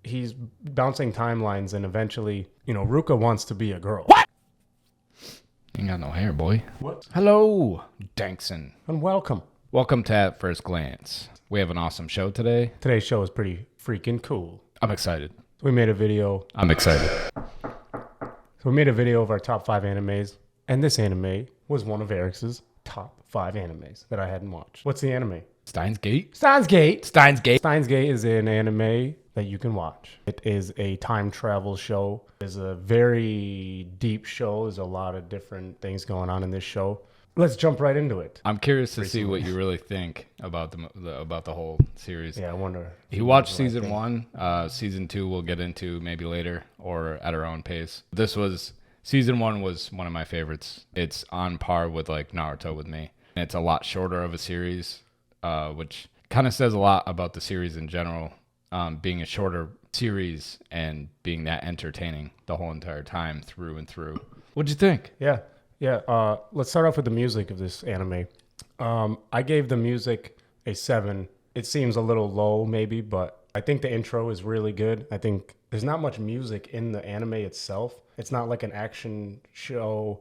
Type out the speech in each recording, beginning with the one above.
he's bouncing timelines, and eventually, Ruka wants to be a girl. What? You ain't got no hair, boy. What? Hello, Dankson. And welcome. Welcome to At First Glance. We have an awesome show today. Today's show is pretty freaking cool. I'm excited. We made a video. I'm excited. So we made a video of our top 5 animes, and this anime was one of Eric's top 5 animes that I hadn't watched. What's the anime? Steins Gate? Steins Gate. Steins Gate. Steins Gate is an anime that you can watch. It is a time travel show. It's a very deep show. There's a lot of different things going on in this show. Let's jump right into it. I'm curious to see what you really think about the whole series. Yeah, I wonder. You watched season 1. Season 2 we'll get into maybe later or at our own pace. Season 1 was one of my favorites. It's on par with like Naruto with me. It's a lot shorter of a series, which kind of says a lot about the series in general, being a shorter series and being that entertaining the whole entire time through and through. What'd you think? Yeah. Let's start off with the music of this anime. I gave the music a 7. It seems a little low maybe, but I think the intro is really good. I think there's not much music in the anime itself. It's not like an action show.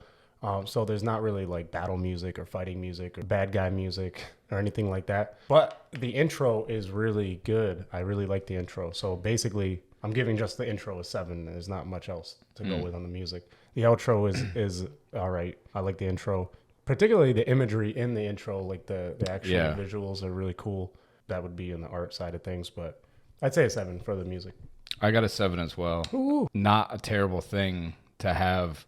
So there's not really like battle music or fighting music or bad guy music or anything like that. But the intro is really good. I really like the intro. So basically, I'm giving just the intro a 7. There's not much else to go with on the music. The outro is all right. I like the intro, particularly the imagery in the intro, like the actual visuals are really cool. That would be in the art side of things, but I'd say a 7 for the music. I got a 7 as well. Ooh. Not a terrible thing to have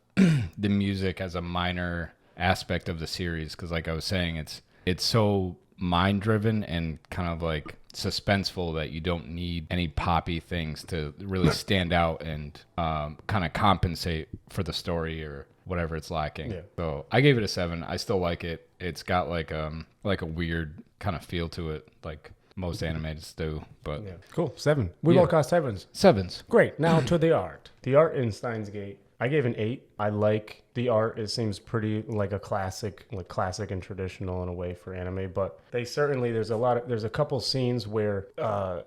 the music as a minor aspect of the series, because like I was saying, it's so mind driven and kind of like suspenseful that you don't need any poppy things to really stand out and kind of compensate for the story or whatever it's lacking. Yeah. So I gave it a 7. I still like it. It's got like a weird kind of feel to it, like most animes do. But yeah, cool. 7. We all got 7s. 7s. Great. Now to the art. The art in Steins Gate, I gave an 8. I like the art. It seems pretty like a classic and traditional in a way for anime. But there's a couple scenes where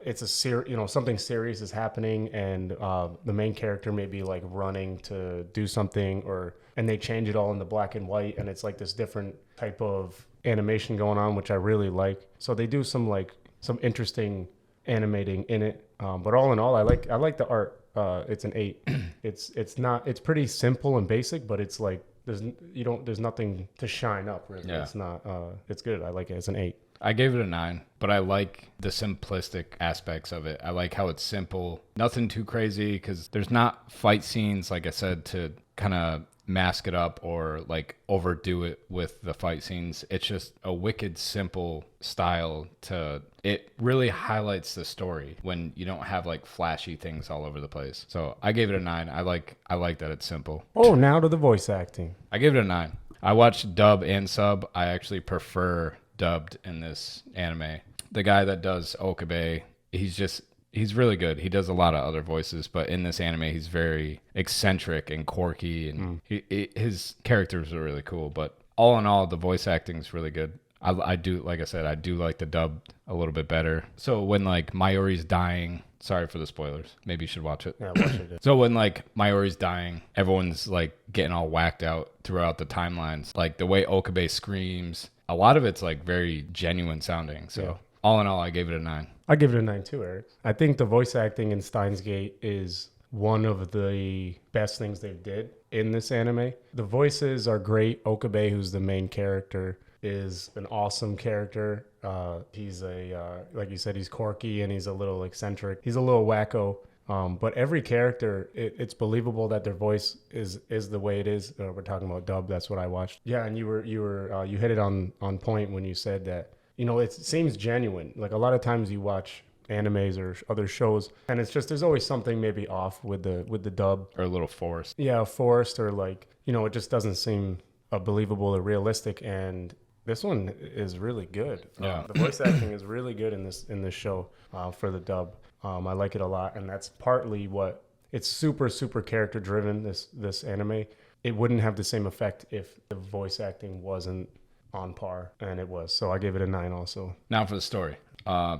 it's something serious is happening, and the main character may be like running to do something, and they change it all into black and white, and it's like this different type of animation going on, which I really like. So they do some interesting animating in it. But all in all, I like the art. It's an 8. It's pretty simple and basic, but it's like there's nothing to shine up really. Yeah. It's not it's good. I like it. It's an 8. I gave it a 9, but I like the simplistic aspects of it. I like how it's simple, nothing too crazy, because there's not fight scenes, like I said, to kind of mask it up or like overdo it with the fight scenes. It's just a wicked simple style it really highlights the story when you don't have like flashy things all over the place. So I gave it a 9. I like that it's simple. Oh, now to the voice acting. I gave it a 9. I watched dub and sub. I actually prefer dubbed in this anime. The guy that does Okabe, he's really good. He does a lot of other voices, but in this anime, he's very eccentric and quirky, and his characters are really cool. But all in all, the voice acting is really good. I do, like I said, I do like the dub a little bit better. So when like Mayuri's dying, sorry for the spoilers. Maybe you should watch it. Yeah, watch it. So when like Mayuri's dying, everyone's like getting all whacked out throughout the timelines. Like the way Okabe screams, a lot of it's like very genuine sounding. So all in all, I gave it a 9. I give it a 9 too, Eric. I think the voice acting in Steins Gate is one of the best things they did in this anime. The voices are great. Okabe, who's the main character, is an awesome character. He's like you said, he's quirky and he's a little eccentric. He's a little wacko. But every character, it's believable that their voice is the way it is. We're talking about dub. That's what I watched. Yeah, and you hit it on point when you said that. It seems genuine. Like a lot of times you watch animes or other shows, and it's just there's always something maybe off with the dub or a little forced. Yeah, forced, or like it just doesn't seem believable or realistic. And this one is really good. Yeah, the voice acting is really good in this show for the dub. I like it a lot, and that's partly what it's super character driven. This anime, it wouldn't have the same effect if the voice acting wasn't on par, and it was. So I gave it a 9 also. Now for the story.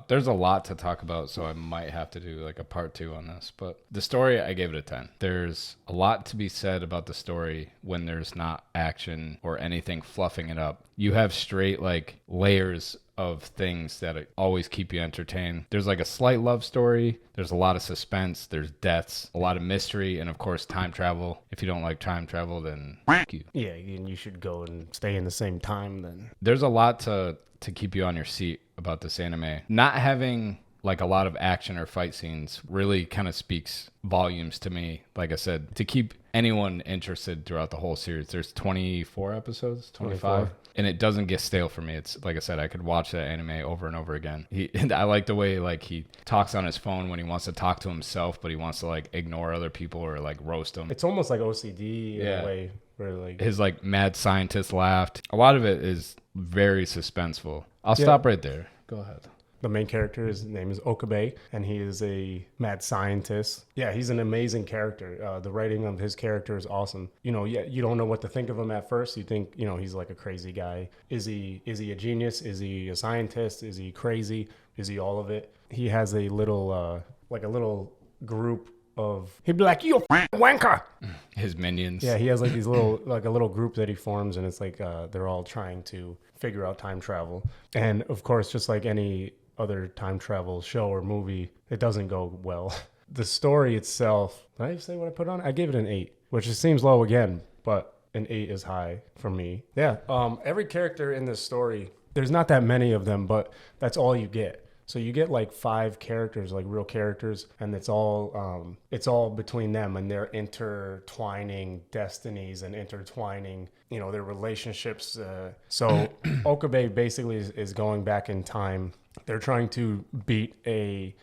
There's a lot to talk about, so I might have to do like a part 2 on this. But the story, I gave it a 10. There's a lot to be said about the story when there's not action or anything fluffing it up. You have straight like layers of things that always keep you entertained. There's like a slight love story. There's a lot of suspense. There's deaths, a lot of mystery, and of course time travel. If you don't like time travel, then f*** you. Yeah, and you should go and stay in the same time then. There's a lot to keep you on your seat about this anime. Not having like a lot of action or fight scenes really kind of speaks volumes to me. Like I said, to keep anyone interested throughout the whole series. There's 24 episodes, 25. 24. And it doesn't get stale for me. It's like I said, I could watch that anime over and over again. I like the way like he talks on his phone when he wants to talk to himself, but he wants to like ignore other people or like roast them. It's almost like OCD in a way. Where like his like mad scientist laughed. A lot of it is very suspenseful. I'll stop right there. Go ahead. The main character, his name is Okabe, and he is a mad scientist. Yeah, he's an amazing character. The writing of his character is awesome. You know, you don't know what to think of him at first. You think, you know, he's like a crazy guy. Is he a genius? Is he a scientist? Is he crazy? Is he all of it? He has a little, like a little group of, he'd be like, you wanker. His minions. Yeah, he has like these little, like a little group that he forms, and it's like they're all trying to figure out time travel. And of course, just like any other time travel show or movie, it doesn't go well. The story itself, did I say what I put on? I gave it an 8, which just seems low again, but an 8 is high for me. Yeah, every character in this story, there's not that many of them, but that's all you get. So you get like 5 characters, like real characters, and it's all between them, and they're intertwining destinies and intertwining, you know, their relationships. So Okabe basically is going back in time. They're trying to beat a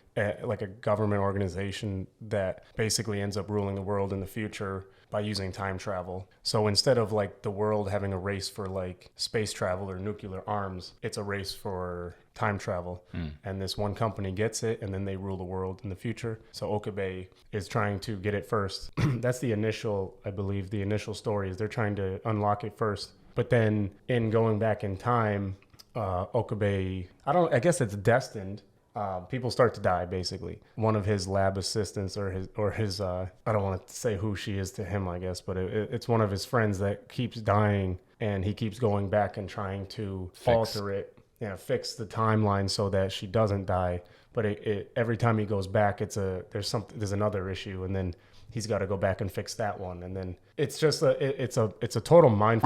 government organization that basically ends up ruling the world in the future by using time travel. So instead of like the world having a race for like space travel or nuclear arms, it's a race for time travel. And this one company gets it, and then they rule the world in the future. So Okabe is trying to get it first. That's the initial, I believe, the initial story is they're trying to unlock it first. But then in going back in time, Okabe, I guess it's destined. People start to die, basically. One of his lab assistants or his I don't want to say who she is to him, I guess, but it's one of his friends that keeps dying, and he keeps going back and trying to alter it, fix the timeline so that she doesn't die. But every time he goes back, there's another issue, and then he's got to go back and fix that one, and then it's just it's a total mind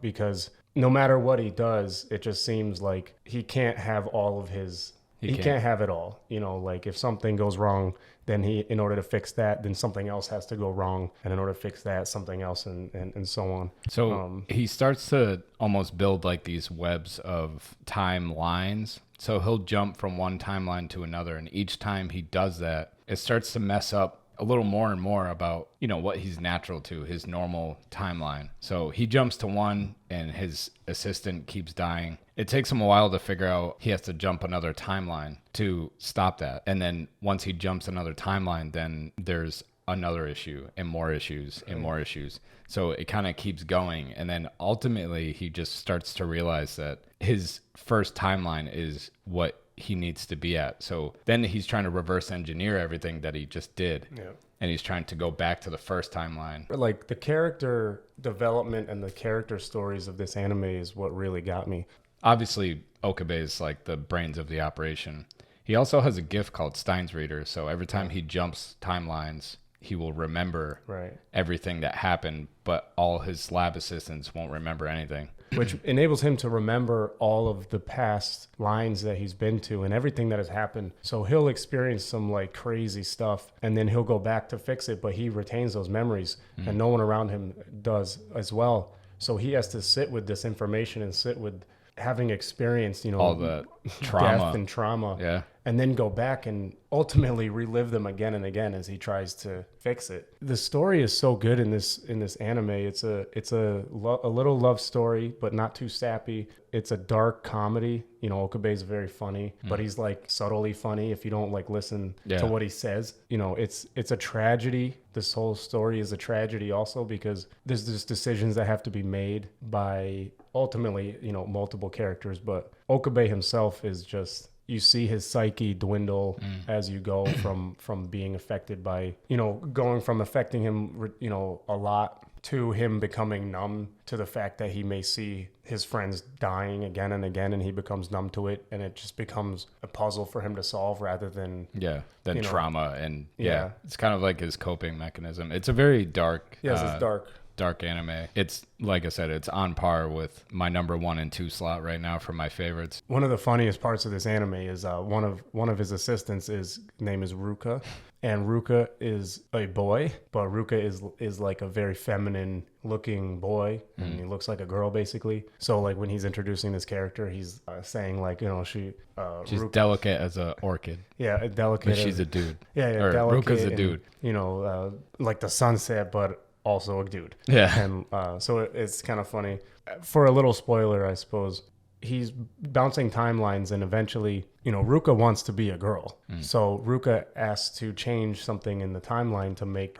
because no matter what he does, it just seems like he can't have all of his. He can't have it all. You know, like if something goes wrong, then in order to fix that, then something else has to go wrong. And in order to fix that, something else and so on. So he starts to almost build like these webs of timelines. So he'll jump from one timeline to another. And each time he does that, it starts to mess up a little more and more about, you know, what he's natural to, his normal timeline. So he jumps to one and his assistant keeps dying. It takes him a while to figure out he has to jump another timeline to stop that. And then once he jumps another timeline, then there's another issue and more issues and more issues. So it kind of keeps going. And then ultimately he just starts to realize that his first timeline is what he needs to be at. So then he's trying to reverse engineer everything that he just did. Yeah. And he's trying to go back to the first timeline. Like the character development and the character stories of this anime is what really got me. Obviously, Okabe is like the brains of the operation. He also has a gift called Steins Reader. So every time he jumps timelines, he will remember everything that happened, but all his lab assistants won't remember anything. Which enables him to remember all of the past lines that he's been to and everything that has happened. So he'll experience some like crazy stuff, and then he'll go back to fix it, but he retains those memories, and no one around him does as well. So he has to sit with this information and sit with having experienced, you know, all the trauma, death and trauma, and then go back and ultimately relive them again and again as he tries to fix it. The story is so good in this anime. It's a little love story, but not too sappy. It's a dark comedy. You know, Okabe's very funny, but he's like subtly funny if you don't like listen to what he says. You know, it's a tragedy. This whole story is a tragedy also because there's just decisions that have to be made by ultimately, you know, multiple characters, but Okabe himself is just you see his psyche dwindle as you go from being affected by, going from affecting him, a lot to him becoming numb to the fact that he may see his friends dying again and again, and he becomes numb to it, and it just becomes a puzzle for him to solve rather than trauma. And it's kind of like his coping mechanism. It's a very dark it's dark anime. It's, like I said, it's on par with my number 1 and 2 slot right now for my favorites. One of the funniest parts of this anime is one of his assistants name is Ruka, and Ruka is a boy, but Ruka is like a very feminine looking boy, and he looks like a girl basically. So like when he's introducing this character, he's saying like, she's Ruka, delicate as a orchid. Yeah, delicate. But she's a dude. Yeah, or delicate. Ruka's a dude. Like the sunset, but also a dude. Yeah. And so it's kind of funny. For a little spoiler, I suppose, he's bouncing timelines, and eventually, Ruka wants to be a girl. So Ruka asks to change something in the timeline to make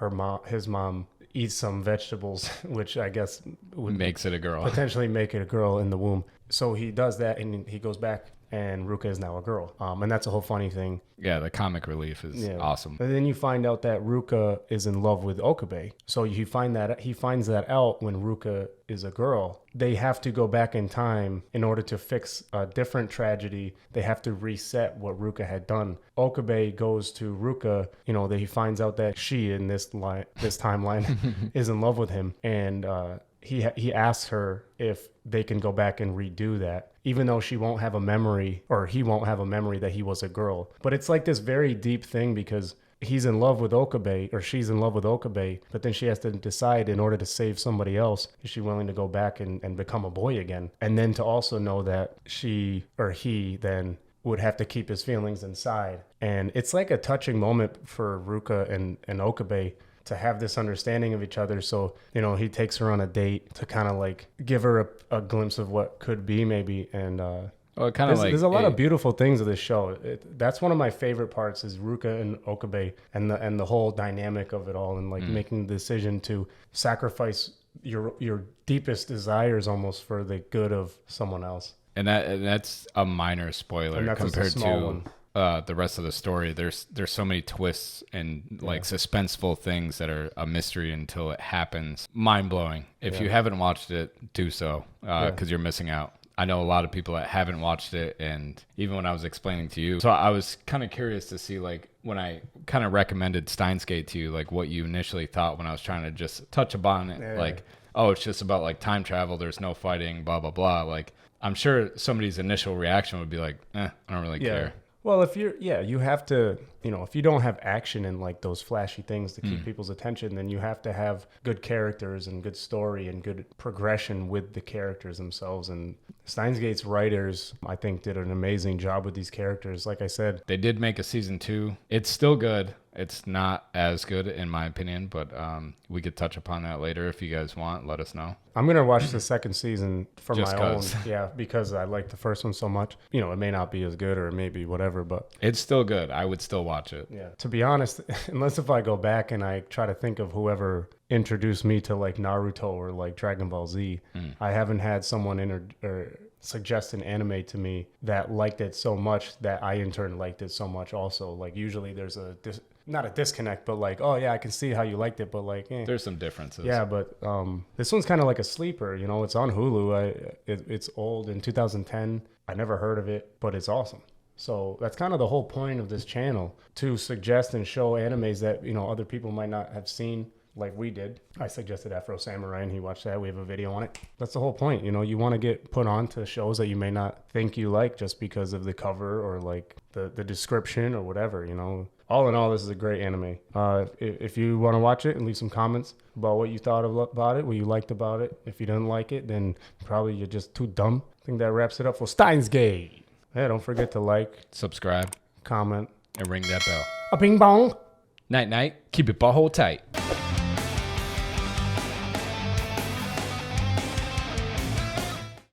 his mom eat some vegetables, which I guess makes it a girl. Potentially make it a girl in the womb. So he does that, and he goes back, and Ruka is now a girl. And that's a whole funny thing. Yeah, the comic relief is awesome. And then you find out that Ruka is in love with Okabe. So he finds that out when Ruka is a girl. They have to go back in time in order to fix a different tragedy. They have to reset what Ruka had done. Okabe goes to Ruka, that he finds out that she in this timeline is in love with him, and he asks her if they can go back and redo that, even though she won't have a memory, or he won't have a memory that he was a girl. But it's like this very deep thing, because he's in love with Okabe, or she's in love with Okabe, but then she has to decide, in order to save somebody else, is she willing to go back and become a boy again? And then to also know that she or he then would have to keep his feelings inside. And it's like a touching moment for Ruka and Okabe to have this understanding of each other. So, he takes her on a date to kind of like give her a glimpse of what could be maybe. And there's a lot of beautiful things of this show. That's one of my favorite parts, is Ruka and Okabe, and the whole dynamic of it all, and like making the decision to sacrifice your deepest desires almost for the good of someone else. And that's a minor spoiler compared to the rest of the story. There's so many twists and like suspenseful things that are a mystery until it happens. Mind blowing. If you haven't watched it, do so, because you're missing out. I know a lot of people that haven't watched it, and even when I was explaining to you, so I was kind of curious to see, like, when I kind of recommended Steins Gate to you, like what you initially thought when I was trying to just touch upon it, like, oh, it's just about like time travel, there's no fighting, blah blah blah. Like, I'm sure somebody's initial reaction would be like, I don't really care. Well, if you have to, if you don't have action and like those flashy things to keep people's attention, then you have to have good characters and good story and good progression with the characters themselves. And Steins Gate's writers, I think, did an amazing job with these characters. Like I said, they did make a season 2. It's still good. It's not as good in my opinion, but we could touch upon that later if you guys want. Let us know. I'm going to watch the second season for Just my own. Yeah, because I like the first one so much. It may not be as good, or maybe whatever, but it's still good. I would still watch it. Yeah. To be honest, unless if I go back and I try to think of whoever introduced me to like Naruto or like Dragon Ball Z, I haven't had someone suggest an anime to me that liked it so much that I in turn liked it so much also. Like usually there's not a disconnect, but like, oh yeah, I can see how you liked it, but like, there's some differences. Yeah, but this one's kind of like a sleeper. It's on Hulu. It's old, in 2010. I never heard of it, but it's awesome. So that's kind of the whole point of this channel, to suggest and show animes that other people might not have seen, like we did. I suggested Afro Samurai, and he watched that. We have a video on it. That's the whole point. You want to get put on to shows that you may not think you like just because of the cover or like the description or whatever. All in all, this is a great anime. If you want to watch it, and leave some comments about what you thought about it, what you liked about it. If you didn't like it, then probably you're just too dumb. I think that wraps it up for Steins Gate. Yeah, don't forget to like, subscribe, comment, and ring that bell. A ping pong. Night night. Keep it butthole tight.